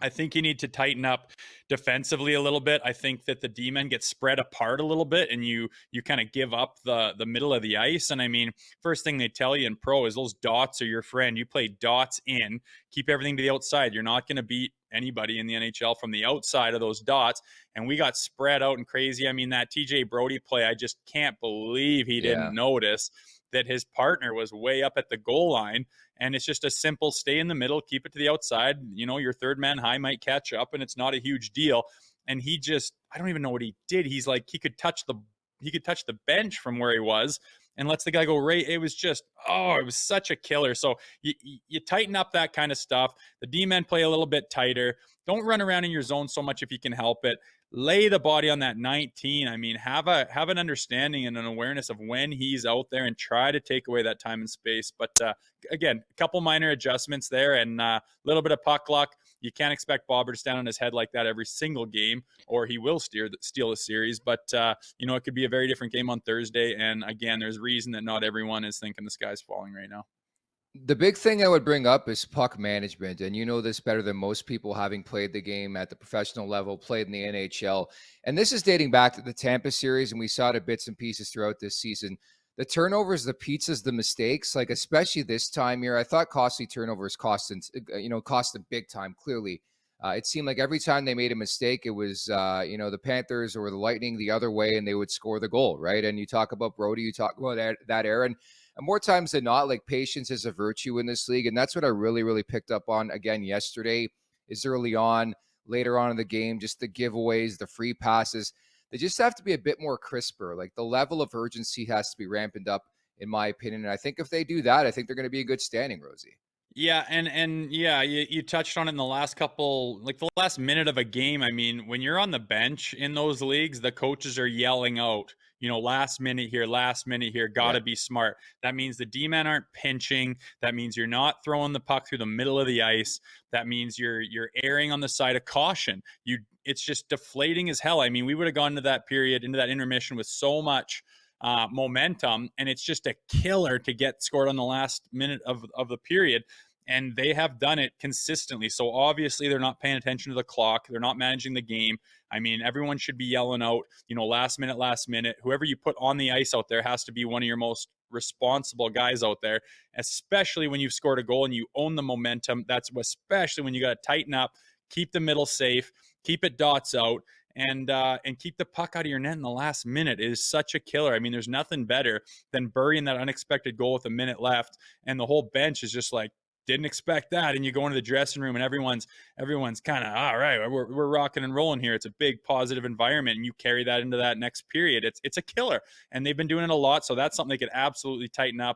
I think you need to tighten up defensively a little bit. I think that the D-men get spread apart a little bit, and you kind of give up the middle of the ice. And I mean, first thing they tell you in pro is those dots are your friend. You play dots in, keep everything to the outside. You're not going to beat anybody in the NHL from the outside of those dots. And we got spread out and crazy. I mean, that TJ Brody play, I just can't believe he Yeah. didn't notice that his partner was way up at the goal line, and it's just a simple stay in the middle, keep it to the outside. You know, your third man high might catch up, and it's not a huge deal. And he just, I don't even know what he did. He's like, he could touch the bench from where he was and lets the guy go right. It was just, oh, it was such a killer. So you tighten up that kind of stuff. The D men play a little bit tighter. Don't run around in your zone so much if you can help it. Lay the body on that 19. I mean, have an understanding and an awareness of when he's out there and try to take away that time and space. But again, a couple minor adjustments there and a little bit of puck luck. You can't expect Bobber to stand on his head like that every single game, or he will steal a series. But you know, it could be a very different game on Thursday. And again, there's reason that not everyone is thinking the sky's falling right now. The big thing I would bring up is puck management. And you know this better than most people, having played the game at the professional level, played in the NHL. And this is dating back to the Tampa series, and we saw it in bits and pieces throughout this season. The turnovers, the pizzas, the mistakes, like especially this time here, I thought costly turnovers cost them big time, clearly. It seemed like every time they made a mistake, it was, the Panthers or the Lightning the other way, and they would score the goal, right? And you talk about Brody, you talk about that era. And more times than not, like patience is a virtue in this league. And that's what I really, really picked up on again yesterday is early on, later on in the game, just the giveaways, the free passes. They just have to be a bit more crisper. Like the level of urgency has to be ramped up, in my opinion. And I think if they do that, I think they're going to be a good standing, Rosie. Yeah, and yeah, you touched on it in the last couple, like the last minute of a game. I mean, when you're on the bench in those leagues, the coaches are yelling out, you know, last minute here, got Yeah. to be smart. That means the D-men aren't pinching. That means you're not throwing the puck through the middle of the ice. That means you're erring on the side of caution. It's just deflating as hell. I mean, we would have gone into that period, into that intermission with so much momentum, and it's just a killer to get scored on the last minute of the period. And they have done it consistently. So obviously they're not paying attention to the clock. They're not managing the game. I mean, everyone should be yelling out, you know, last minute, last minute. Whoever you put on the ice out there has to be one of your most responsible guys out there, especially when you've scored a goal and you own the momentum. That's especially when you got to tighten up, keep the middle safe, keep it dots out, and keep the puck out of your net in the last minute. It is such a killer. I mean, there's nothing better than burying that unexpected goal with a minute left, and the whole bench is just like, didn't expect that. And you go into the dressing room and everyone's kind of, all right, we're rocking and rolling here. It's a big positive environment, and you carry that into that next period. It's a killer, and they've been doing it a lot. So that's something they could absolutely tighten up.